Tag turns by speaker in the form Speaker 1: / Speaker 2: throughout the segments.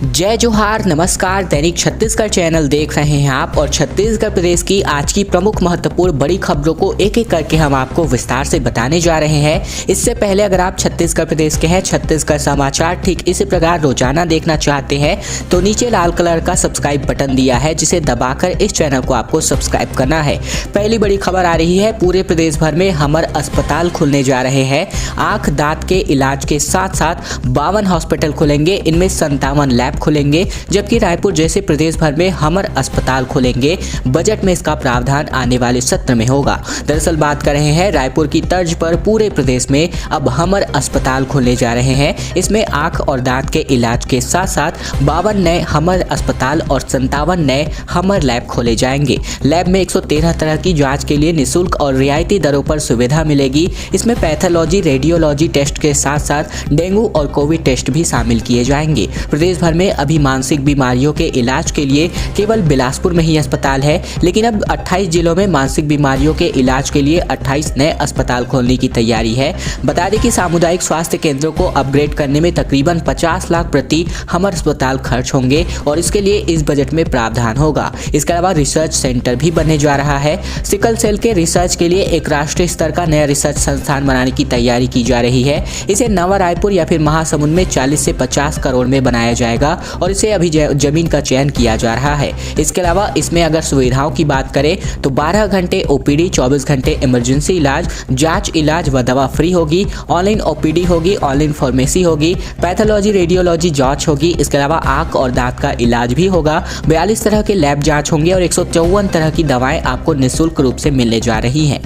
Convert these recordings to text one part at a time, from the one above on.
Speaker 1: जय जोहार, नमस्कार। दैनिक छत्तीसगढ़ चैनल देख रहे हैं आप और छत्तीसगढ़ प्रदेश की आज की प्रमुख महत्वपूर्ण बड़ी खबरों को एक एक करके हम आपको विस्तार से बताने जा रहे हैं। इससे पहले अगर आप छत्तीसगढ़ प्रदेश के हैं, छत्तीसगढ़ समाचार ठीक इसी प्रकार रोजाना देखना चाहते हैं तो नीचे लाल कलर का सब्सक्राइब बटन दिया है, जिसे दबाकर इस चैनल को आपको सब्सक्राइब करना है। पहली बड़ी खबर आ रही है, पूरे प्रदेश भर में हमर अस्पताल खुलने जा रहे हैं। आंख दांत के इलाज के साथ साथ 52 हॉस्पिटल खुलेंगे, इनमें 57 लैब खुलेंगे, जबकि रायपुर जैसे प्रदेश भर में हमर अस्पताल खुलेंगे। बजट में इसका प्रावधान आने वाले सत्र में होगा। दरअसल बात कर रहे हैं, रायपुर की तर्ज पर पूरे प्रदेश में अब हमर अस्पताल खुलने जा रहे हैं। इसमें आंख और दांत के इलाज के साथ साथ 52 नए हमर अस्पताल और 57 नए हमर लैब खोले जाएंगे। लैब में 113 तरह की जांच के लिए निःशुल्क और रियायती दरों पर सुविधा मिलेगी। इसमें पैथोलॉजी, रेडियोलॉजी टेस्ट के साथ साथ डेंगू और कोविड टेस्ट भी शामिल किए जाएंगे। प्रदेश भर में अभी मानसिक बीमारियों के इलाज के लिए केवल बिलासपुर में ही अस्पताल है, लेकिन अब 28 जिलों में मानसिक बीमारियों के इलाज के लिए 28 नए अस्पताल खोलने की तैयारी है। बता दें कि सामुदायिक स्वास्थ्य केंद्रों को अपग्रेड करने में तकरीबन 50 लाख प्रति हमर अस्पताल खर्च होंगे और इसके लिए इस बजट में प्रावधान होगा। इसके अलावा रिसर्च सेंटर भी बनने जा रहा है। सिकल सेल के रिसर्च के लिए एक राष्ट्रीय स्तर का नया रिसर्च संस्थान बनाने की तैयारी की जा रही है। इसे नवा रायपुर या फिर महासमुंद में 40 से 50 करोड़ में बनाया जाएगा और इसे अभी जमीन का चयन किया जा रहा है। इसके अलावा इसमें अगर सुविधाओं की बात करें तो 12 घंटे ओपीडी, 24 घंटे इमरजेंसी इलाज, जांच इलाज व दवा फ्री होगी। ऑनलाइन ओपीडी होगी, ऑनलाइन फार्मेसी होगी, पैथोलॉजी, रेडियोलॉजी जांच होगी। इसके अलावा आंख और दांत का इलाज भी होगा। 42 तरह के लैब जांच होंगे और 154 तरह की दवाएं आपको निःशुल्क रूप से मिलने जा रही हैं।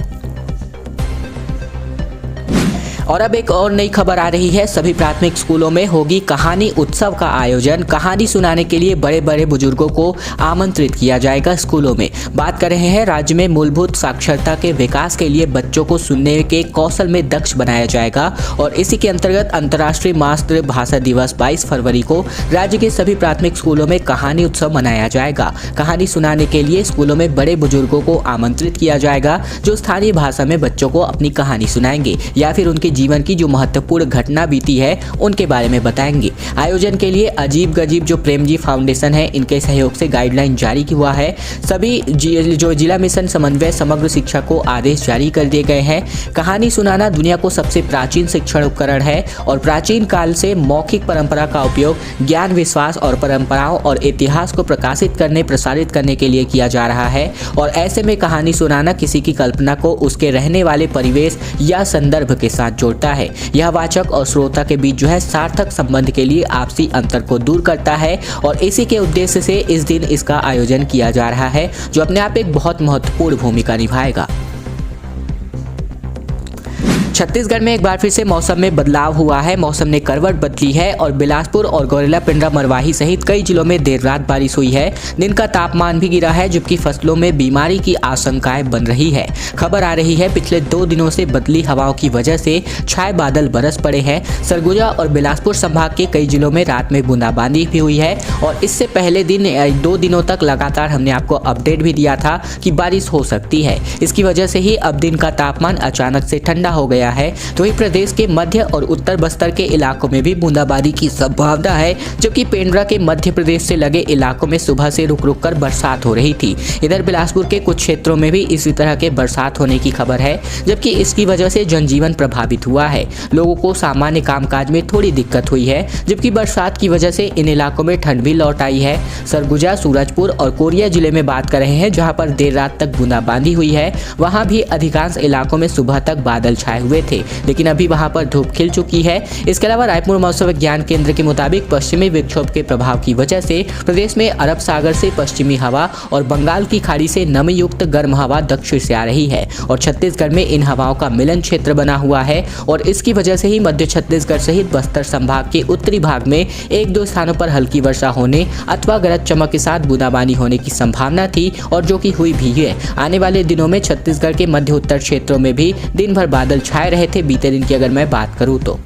Speaker 1: और अब एक और नई खबर आ रही है, सभी प्राथमिक स्कूलों में होगी कहानी उत्सव का आयोजन। कहानी सुनाने के लिए बड़े बड़े बुजुर्गों को आमंत्रित किया जाएगा स्कूलों में। बात कर रहे हैं, राज्य में मूलभूत साक्षरता के विकास के लिए बच्चों को सुनने के कौशल में दक्ष बनाया जाएगा और इसी के अंतर्गत अंतर्राष्ट्रीय मातृभाषा दिवस 22 फरवरी को राज्य के सभी प्राथमिक स्कूलों में कहानी उत्सव मनाया जाएगा। कहानी सुनाने के लिए स्कूलों में बड़े बुजुर्गों को आमंत्रित किया जाएगा, जो स्थानीय भाषा में बच्चों को अपनी कहानी सुनाएंगे या फिर उनके जीवन की जो महत्वपूर्ण घटना बीती है उनके बारे में बताएंगे। आयोजन के लिए अजीब गजीब जो प्रेमजी फाउंडेशन है, इनके सहयोग से गाइडलाइन जारी हुआ है। सभी जो जिला मिशन समन्वय समग्र शिक्षा को आदेश जारी कर दिए गए हैं। कहानी सुनाना दुनिया को सबसे प्राचीन शिक्षण उपकरण है और प्राचीन काल से मौखिक परंपरा का उपयोग ज्ञान, विश्वास और परंपराओं और इतिहास को प्रकाशित करने, प्रसारित करने के लिए किया जा रहा है। और ऐसे में कहानी सुनाना किसी की कल्पना को उसके रहने वाले परिवेश या संदर्भ के साथ जोड़ता है। यह वाचक और श्रोता के बीच जो है सार्थक संबंध के लिए आपसी अंतर को दूर करता है और इसी के उद्देश्य से इस दिन इसका आयोजन किया जा रहा है, जो अपने आप एक बहुत महत्वपूर्ण भूमिका निभाएगा। छत्तीसगढ़ में एक बार फिर से मौसम में बदलाव हुआ है। मौसम ने करवट बदली है और बिलासपुर और गौरेला, पिंडरा, मरवाही सहित कई जिलों में देर रात बारिश हुई है। दिन का तापमान भी गिरा है, जबकि फसलों में बीमारी की आशंकाएं बन रही है। खबर आ रही है, पिछले 2 दिनों से बदली हवाओं की वजह से छाए बादल बरस पड़े हैं। सरगुजा और बिलासपुर संभाग के कई जिलों में रात में बूंदाबांदी भी हुई है और इससे पहले दिन 2 दिनों तक लगातार हमने आपको अपडेट भी दिया था कि बारिश हो सकती है। इसकी वजह से ही अब दिन का तापमान अचानक से ठंडा हो गया है। तो वही प्रदेश के मध्य और उत्तर बस्तर के इलाकों में भी बूंदाबांदी की संभावना है, जबकि पेंड्रा के मध्य प्रदेश से लगे इलाकों में सुबह से रुक रुक कर बरसात हो रही थी। इधर बिलासपुर के कुछ क्षेत्रों में भी इसी तरह के बरसात होने की खबर है, जबकि इसकी वजह से जनजीवन प्रभावित हुआ है। लोगों को सामान्य कामकाज में थोड़ी दिक्कत हुई है, जबकि बरसात की वजह से इन इलाकों में ठंड भी लौट आई है। सरगुजा, सूरजपुर और कोरिया जिले में बात कर रहे हैं, जहाँ पर देर रात तक बूंदाबांदी हुई है। वहाँ भी अधिकांश इलाकों में सुबह तक बादल छाए हुए थे, लेकिन अभी वहां पर धूप खिल चुकी है। इसके अलावा रायपुर मौसम विज्ञान केंद्र के मुताबिक पश्चिमी विक्षोभ के प्रभाव की वजह से प्रदेश में अरब सागर से पश्चिमी हवा और बंगाल की खाड़ी से नमी युक्त गर्म हवा दक्षिण से आ रही है और छत्तीसगढ़ में इन हवाओं का मिलन क्षेत्र बना हुआ है और इसकी वजह से ही मध्य छत्तीसगढ़ सहित बस्तर संभाग के उत्तरी भाग में 1-2 स्थानों पर हल्की वर्षा होने अथवा गरज चमक के साथ बूंदाबांदी होने की संभावना थी और जो कि हुई भी है। आने वाले दिनों में छत्तीसगढ़ के मध्य उत्तर क्षेत्रों में भी दिन भर बादल छाए रहे थे। बीते दिन की अगर मैं बात करूं तो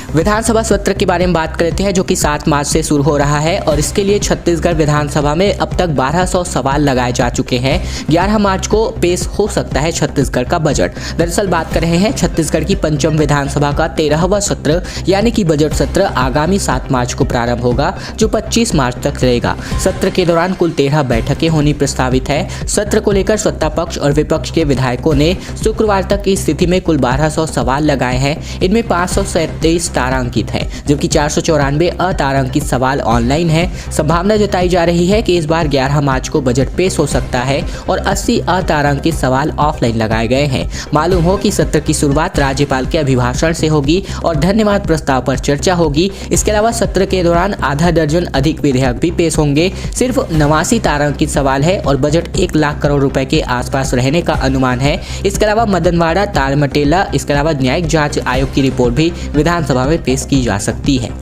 Speaker 1: विधानसभा सत्र के बारे में बात करते हैं जो कि 7 मार्च से शुरू हो रहा है और इसके लिए छत्तीसगढ़ विधानसभा में अब तक 1200 सवाल लगाए जा चुके हैं। 11 मार्च को पेश हो सकता है छत्तीसगढ़ का बजट। दरअसल बात कर रहे हैं छत्तीसगढ़ की पंचम विधानसभा का 13वां सत्र यानी कि बजट सत्र आगामी 7 मार्च को प्रारंभ होगा जो 25 मार्च तक चलेगा। सत्र के दौरान कुल 13 बैठकें होनी प्रस्तावित है। सत्र को लेकर सत्ता पक्ष और विपक्ष के विधायकों ने शुक्रवार तक की स्थिति में कुल 1200 सवाल लगाए हैं। इनमें 537 तारांकित है जबकि 494 अतारांकित सवाल ऑनलाइन है। संभावना जताई जा रही है कि इस बार 11 मार्च को बजट पेश हो सकता है और 80 अतारांकित सवाल ऑफलाइन लगाए गए हैं। मालूम हो कि सत्र की शुरुआत राज्यपाल के अभिभाषण से होगी और धन्यवाद प्रस्ताव पर चर्चा होगी। इसके अलावा सत्र के दौरान आधा दर्जन अधिक विधेयक भी पेश होंगे। सिर्फ 89 तारांकित सवाल है और बजट 1 लाख करोड़ रुपए के आसपास रहने का अनुमान है। इसके अलावा मदनवाड़ा, तालमटेला, इसके अलावा न्यायिक जांच आयोग की रिपोर्ट भी विधानसभा में पेश की जा सकती है।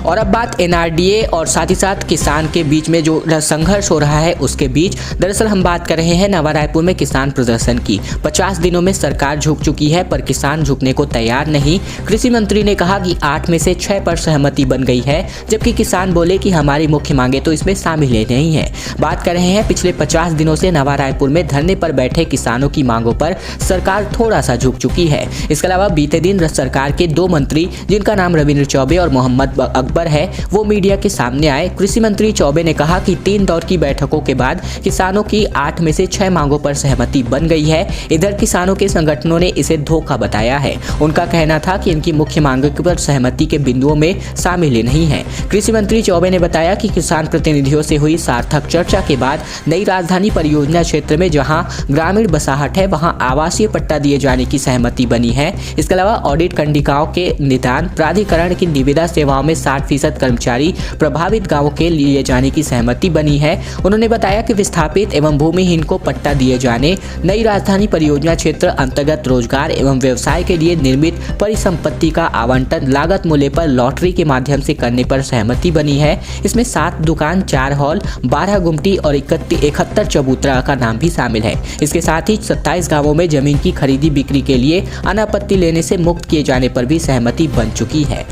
Speaker 1: और अब बात एनआरडीए और साथ ही साथ किसान के बीच में जो संघर्ष हो रहा है उसके बीच। दरअसल हम बात कर रहे हैं नवा रायपुर में किसान प्रदर्शन की। 50 दिनों में सरकार झुक चुकी है पर किसान झुकने को तैयार नहीं। कृषि मंत्री ने कहा कि 8 में से 6 पर सहमति बन गई है जबकि किसान बोले कि हमारी मुख्य मांगे तो इसमें शामिल नहीं है। बात कर रहे हैं पिछले 50 दिनों से नवा रायपुर में धरने पर बैठे किसानों की मांगों पर सरकार थोड़ा सा झुक चुकी है। इसके अलावा बीते दिन सरकार के 2 मंत्री जिनका नाम रविंद्र चौबे और मोहम्मद अकबर है वो मीडिया के सामने आए। कृषि मंत्री चौबे ने कहा कि 3 दौर की बैठकों के बाद किसानों की 8 में से 6 मांगों पर सहमति बन गई है। इधर किसानों के संगठनों ने इसे धोखा बताया है। उनका कहना था कि इनकी मुख्य मांगों पर सहमति के बिंदुओं में शामिल नहीं है। कृषि मंत्री चौबे ने बताया कि किसान प्रतिनिधियों से हुई सार्थक चर्चा के बाद नई राजधानी परियोजना क्षेत्र में जहां ग्रामीण बसाहट है वहां आवासीय पट्टा दिए जाने की सहमति बनी है। इसके अलावा ऑडिट खंडिकाओं के निदान प्राधिकरण की निविदा सेवाओं में 60% कर्मचारी प्रभावित गांवों के लिए जाने की सहमति बनी है। उन्होंने बताया कि विस्थापित एवं भूमिहीन को पट्टा दिए जाने, नई राजधानी परियोजना क्षेत्र अंतर्गत रोजगार एवं व्यवसाय के लिए निर्मित परिसंपत्ति का आवंटन लागत मूल्य पर लॉटरी के माध्यम से करने पर सहमति बनी है। इसमें 7 दुकान, 4 हॉल, 12 गुमटी और 71 चबूतरा का नाम भी शामिल है। इसके साथ ही 27 गांवों में जमीन की खरीदी बिक्री के लिए अनापत्ति लेने से मुक्त किए जाने पर भी सहमति बन चुकी है।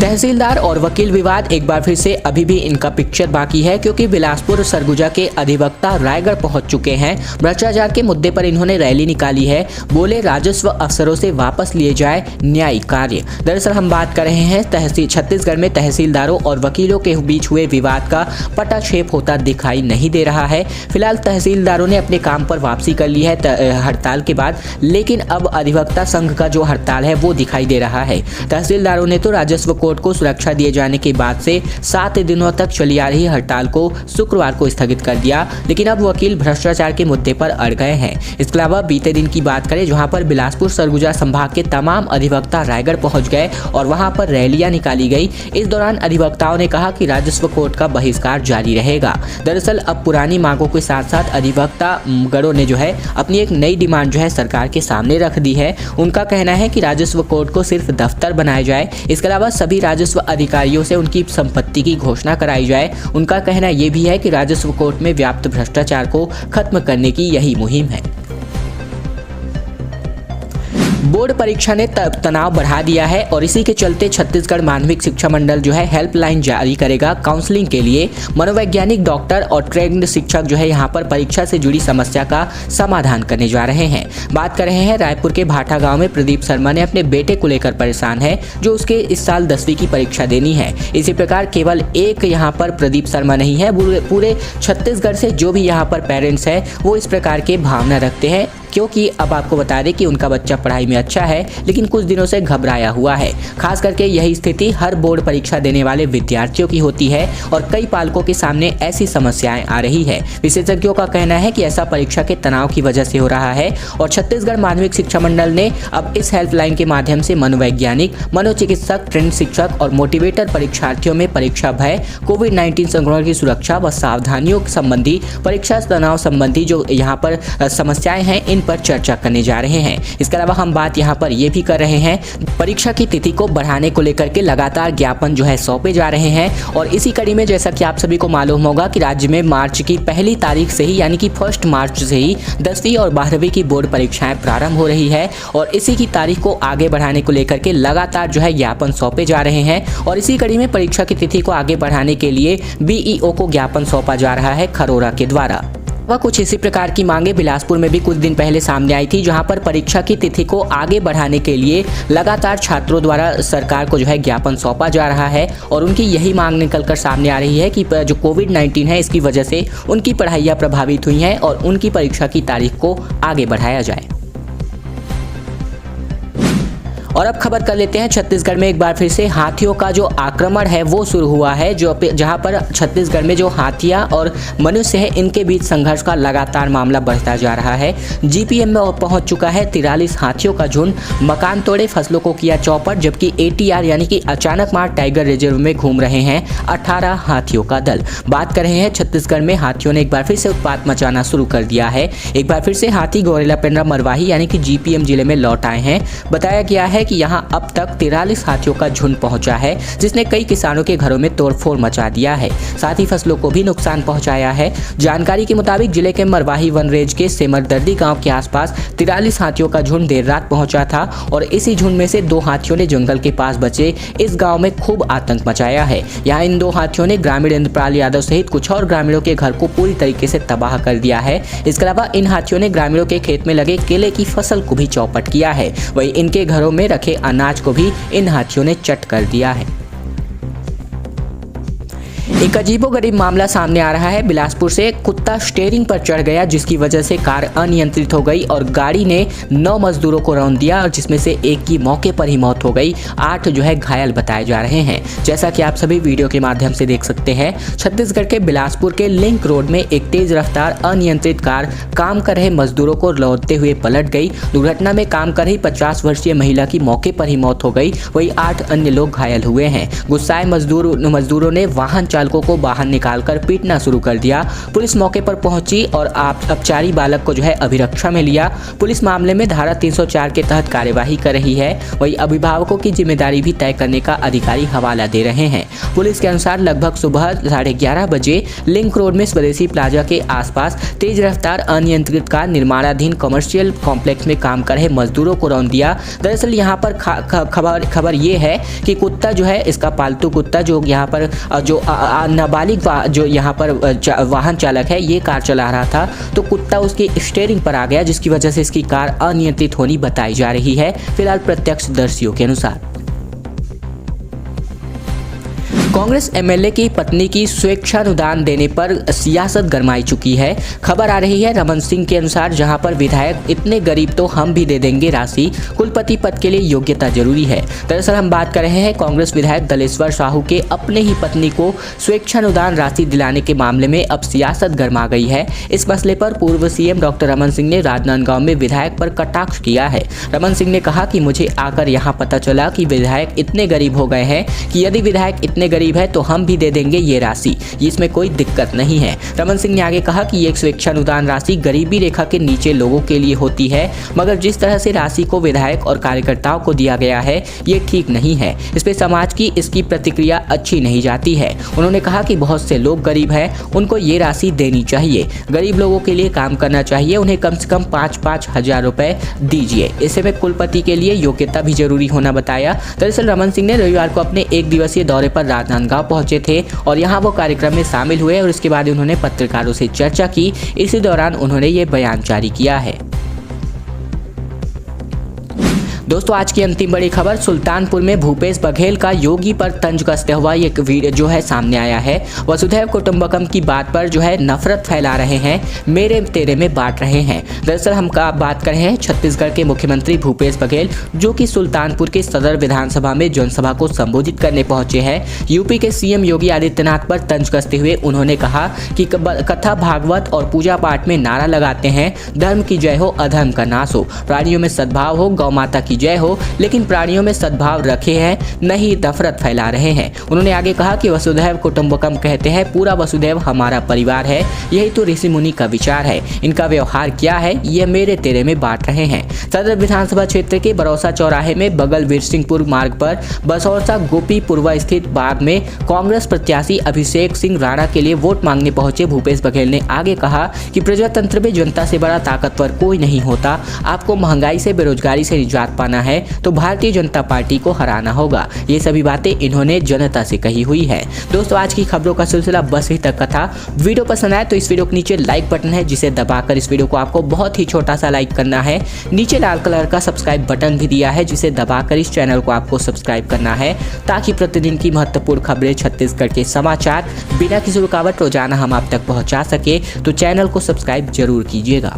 Speaker 1: तहसीलदार और वकील विवाद एक बार फिर से अभी भी इनका पिक्चर बाकी है क्योंकि बिलासपुर सरगुजा के अधिवक्ता रायगढ़ पहुंच चुके हैं। भ्रष्टाचार के मुद्दे पर इन्होंने रैली निकाली है। बोले राजस्व अफसरों से वापस लिए जाए न्यायिक कार्य। दरअसल हम बात कर रहे हैं छत्तीसगढ़ में तहसीलदारों और वकीलों के बीच हुए विवाद का पटाक्षेप होता दिखाई नहीं दे रहा है। फिलहाल तहसीलदारों ने अपने काम पर वापसी कर ली है हड़ताल के बाद, लेकिन अब अधिवक्ता संघ का जो हड़ताल है वो दिखाई दे रहा है। तहसीलदारों ने तो राजस्व कोर्ट को सुरक्षा दिए जाने के बाद से 7 दिनों तक चली आ रही हड़ताल को शुक्रवार को स्थगित कर दिया, लेकिन अब वकील भ्रष्टाचार के मुद्दे पर अड़ गए हैं। इसके अलावा बीते दिन की बात करें जहां पर बिलासपुर सरगुजा संभाग के तमाम अधिवक्ता रायगढ़ पहुंच गए और वहां पर रैलियां निकाली गई। इस दौरान अधिवक्ताओं ने कहा कि राजस्व कोर्ट का बहिष्कार जारी रहेगा। दरअसल अब पुरानी मांगों के साथ साथ अधिवक्ता गणों ने जो है अपनी एक नई डिमांड जो है सरकार के सामने रख दी है। उनका कहना है कि राजस्व कोर्ट को सिर्फ दफ्तर बनाया जाए। इसके अलावा सभी राजस्व अधिकारियों से उनकी संपत्ति की घोषणा कराई जाए। उनका कहना यह भी है कि राजस्व कोर्ट में व्याप्त भ्रष्टाचार को खत्म करने की यही मुहिम है। बोर्ड परीक्षा ने तनाव बढ़ा दिया है और इसी के चलते छत्तीसगढ़ माध्यमिक शिक्षा मंडल जो है हेल्पलाइन जारी करेगा काउंसलिंग के लिए। मनोवैज्ञानिक, डॉक्टर और ट्रेन्ड शिक्षक जो है यहाँ पर परीक्षा से जुड़ी समस्या का समाधान करने जा रहे हैं। बात कर रहे हैं रायपुर के भाटा गांव में प्रदीप शर्मा ने अपने बेटे को लेकर परेशान है जो उसके इस साल 10वीं की परीक्षा देनी है। इसी प्रकार केवल एक यहाँ पर प्रदीप शर्मा नहीं है, पूरे छत्तीसगढ़ से जो भी यहाँ पर पेरेंट्स है वो इस प्रकार के भावना रखते हैं क्योंकि अब आपको बता दें कि उनका बच्चा पढ़ाई में अच्छा है लेकिन कुछ दिनों से घबराया हुआ है। खास करके यही स्थिति हर बोर्ड परीक्षा देने वाले विद्यार्थियों की होती है और कई पालकों के सामने ऐसी समस्याएं आ रही है। विशेषज्ञों का कहना है कि ऐसा परीक्षा के तनाव की वजह से हो रहा है और छत्तीसगढ़ माध्यमिक शिक्षा मंडल ने अब इस हेल्पलाइन के माध्यम से मनोवैज्ञानिक, मनोचिकित्सक, ट्रेंड शिक्षक और मोटिवेटर परीक्षार्थियों में परीक्षा भय, कोविड-19 संक्रमण की सुरक्षा व सावधानियों संबंधी, परीक्षा तनाव संबंधी जो यहाँ पर समस्याएं हैं इन पर चर्चा करने जा रहे हैं। इसके अलावा हम बात बात यहाँ पर ये भी कर रहे हैं, परीक्षा की तिथि को बढ़ाने को लेकर के लगातार ज्ञापन जो है सौंपे जा रहे हैं। और इसी कड़ी में जैसा कि आप सभी को मालूम होगा कि राज्य में मार्च की पहली तारीख से ही यानी कि 1 मार्च से ही 10वीं और 12वीं की बोर्ड परीक्षाएं प्रारंभ हो रही है और इसी की तारीख को आगे बढ़ाने को लेकर के लगातार जो है ज्ञापन सौंपे जा रहे हैं। और इसी कड़ी में परीक्षा की तिथि को आगे बढ़ाने के लिए बीईओ को ज्ञापन सौंपा जा रहा है खरोरा के द्वारा। वह कुछ इसी प्रकार की मांगे बिलासपुर में भी कुछ दिन पहले सामने आई थी, जहां पर परीक्षा की तिथि को आगे बढ़ाने के लिए लगातार छात्रों द्वारा सरकार को जो है ज्ञापन सौंपा जा रहा है और उनकी यही मांग निकलकर सामने आ रही है कि जो कोविड-19 है इसकी वजह से उनकी पढ़ाइयाँ प्रभावित हुई हैं और उनकी परीक्षा की तारीख को आगे बढ़ाया जाए। और अब खबर कर लेते हैं, छत्तीसगढ़ में एक बार फिर से हाथियों का जो आक्रमण है वो शुरू हुआ है, जहां पर छत्तीसगढ़ में जो हाथियां और मनुष्य है इनके बीच संघर्ष का लगातार मामला बढ़ता जा रहा है। जीपीएम में पहुंच चुका है 43 हाथियों का झुंड, मकान तोड़े, फसलों को किया चौपट, जबकि एटीआर यानी कि अचानक मार टाइगर रिजर्व में घूम रहे हैं 18 हाथियों का दल। बात कर रहे हैं छत्तीसगढ़ में हाथियों ने एक बार फिर से उत्पात मचाना शुरू कर दिया है। एक बार फिर से हाथी गौरेला पेंड्रा मरवाही यानी कि जीपीएम जिले में लौट आए हैं। बताया गया है कि यहां अब तक 43 हाथियों का झुंड पहुंचा है, जिसने कई किसानों के घरों में तोड़फोड़ मचा दिया है, साथ ही फसलों को भी नुकसान पहुंचाया है। जानकारी के मुताबिक जिले के मरवाही वन रेंज के सेमरदर्दी गांव के आसपास 43 हाथियों का झुंड देर रात पहुंचा था और इसी झुंड में से 2 हाथियों ने जंगल के पास बचे इस गाँव में खूब आतंक मचाया है। यहाँ इन 2 हाथियों ने ग्रामीण इंद्रपाल यादव सहित कुछ और ग्रामीणों के घर को पूरी तरीके से तबाह कर दिया है। इसके अलावा इन हाथियों ने ग्रामीणों के खेत में लगे केले की फसल को भी चौपट किया है। वहीं इनके घरों में रखे अनाज को भी इन हाथियों ने चट कर दिया है। एक अजीबोगरीब मामला सामने आ रहा है। बिलासपुर से एक कुत्ता स्टीयरिंग पर चढ़ गया, जिसकी वजह से कार अनियंत्रित हो गई और गाड़ी ने 9 मजदूरों को रौंद दिया और जिसमें से एक की मौके पर ही मौत हो गई। 8 जो है घायल बताए जा रहे हैं। जैसा कि आप सभी वीडियो के माध्यम से देख सकते हैं, छत्तीसगढ़ के बिलासपुर के लिंक रोड में एक तेज रफ्तार अनियंत्रित कार काम कर रहे मजदूरों को लौटते हुए पलट गई। दुर्घटना में काम कर रही 50 वर्षीय महिला की मौके पर ही मौत हो गई। वही 8 अन्य लोग घायल हुए हैं। गुस्साए मजदूरों ने वाहन चालकों को बाहर निकालकर पीटना शुरू कर दिया। पुलिस मौके पर पहुंची और अपचारी बालक को जो है अभिरक्षा में लिया। पुलिस मामले में धारा 304 के तहत कार्यवाही कर रही है। वही अभिभावकों की जिम्मेदारी भी तय करने का अधिकारी हवाला दे रहे हैं। पुलिस के अनुसार लगभग सुबह 11:30 बजे लिंक रोड में स्वदेशी प्लाजा के आसपास तेज रफ्तार अनियंत्रित कार निर्माणाधीन कमर्शियल कॉम्प्लेक्स में काम कर रहे मजदूरों को रौंद दिया। दरअसल यहाँ पर खबर ये है कि कुत्ता जो है, इसका पालतू कुत्ता जो यहाँ पर जो नाबालिग जो यहाँ पर वाहन चालक है ये कार चला रहा था, तो कुत्ता उसकी स्टीयरिंग पर आ गया, जिसकी वजह से इसकी कार अनियंत्रित होनी बताई जा रही है, फिलहाल प्रत्यक्षदर्शियों के अनुसार। कांग्रेस एमएलए की पत्नी की स्वेच्छानुदान देने पर सियासत गरमाई चुकी है। खबर आ रही है रमन सिंह के अनुसार, जहां पर विधायक इतने गरीब तो हम भी दे देंगे राशि, कुलपति पद के लिए योग्यता जरूरी है। दरअसल हम बात कर रहे हैं कांग्रेस विधायक दलेश्वर साहू के अपने ही पत्नी को स्वेच्छानुदान राशि दिलाने के मामले में अब सियासत गरमा गई है। इस मसले पर पूर्व सीएम डॉक्टर रमन सिंह ने राजनांदगांव में विधायक पर कटाक्ष किया है। रमन सिंह ने कहा कि मुझे आकर यहाँ पता चला कि विधायक इतने गरीब हो गए हैं कि यदि विधायक इतने गरीब है तो हम भी दे देंगे ये राशि, इसमें कोई दिक्कत नहीं है। रमन सिंह ने आगे कहा कि ये स्वेच्छानुदान राशि गरीबी रेखा के नीचे लोगों के लिए होती है, मगर जिस तरह से राशि को विधायक और कार्यकर्ताओं को दिया गया है ये ठीक नहीं है। इस पे समाज की इसकी प्रतिक्रिया अच्छी नहीं जाती है। उन्होंने कहा कि बहुत से लोग गरीब हैं, उनको ये राशि देनी चाहिए। गरीब लोगों के लिए काम करना चाहिए, उन्हें कम से कम 5-5 हजार रुपए दीजिए। इससे में कुलपति के लिए योग्यता भी जरूरी होना बताया। दरअसल रमन सिंह ने रविवार को अपने 1 दिवसीय दौरे पर राजनांदगांव पहुंचे थे और यहां वो कार्यक्रम में शामिल हुए और इसके बाद उन्होंने पत्रकारों से चर्चा की। इसी दौरान उन्होंने ये बयान जारी किया है। दोस्तों आज की अंतिम बड़ी खबर, सुल्तानपुर में भूपेश बघेल का योगी पर तंज कसते हुआ एक वीडियो जो है सामने आया है। वसुधैव कुटुंबकम की बात पर जो है नफरत फैला रहे हैं, मेरे तेरे में बांट रहे हैं। दरअसल हम बात कर रहे हैं छत्तीसगढ़ के मुख्यमंत्री भूपेश बघेल, जो कि सुल्तानपुर के सदर विधानसभा में जनसभा को संबोधित करने पहुंचे हैं। यूपी के सीएम योगी आदित्यनाथ पर तंज कसते हुए उन्होंने कहा कि कथा भागवत और पूजा पाठ में नारा लगाते हैं, धर्म की जय हो अधर्म का नाश हो, प्राणियों में सद्भाव हो, गौ माता की जय हो, लेकिन प्राणियों में सद्भाव रखे हैं, नहीं नफरत फैला रहे हैं। उन्होंने आगे कहा कि वसुधैव कुटुंबकम कहते हैं, पूरा वसुधैव हमारा परिवार है, यही तो ऋषि मुनि का विचार है। इनका व्यवहार क्या है, ये मेरे तेरे में बांट रहे हैं। सदर विधानसभा क्षेत्र के बरौसा चौराहे में बगल वीरसिंहपुर मार्ग पर बसौसा गोपीपुरवा स्थित बाग में कांग्रेस प्रत्याशी अभिषेक सिंह राणा के लिए वोट मांगने पहुंचे भूपेश बघेल ने आगे कहा कि प्रजातंत्र में जनता से बड़ा ताकतवर कोई नहीं होता। आपको महंगाई से, बेरोजगारी से निजात पाना है तो भारतीय जनता पार्टी को हराना होगा। ये सभी बातें इन्होंने जनता से कही हुई है। दोस्तों, आज की खबरों का सिलसिला बस ही तक का था। वीडियो पसंद आए तो इस वीडियो के नीचे लाइक बटन है, जिसे दबाकर इस वीडियो को आपको बहुत ही छोटा सा लाइक करना है। नीचे लाल कलर का सब्सक्राइब बटन भी दिया है, जिसे दबाकर इस चैनल को आपको सब्सक्राइब करना है, ताकि प्रतिदिन की महत्वपूर्ण खबरें, छत्तीसगढ़ के समाचार बिना किसी रुकावट रोजाना हम आप तक पहुंचा सके। तो चैनल को सब्सक्राइब जरूर कीजिएगा।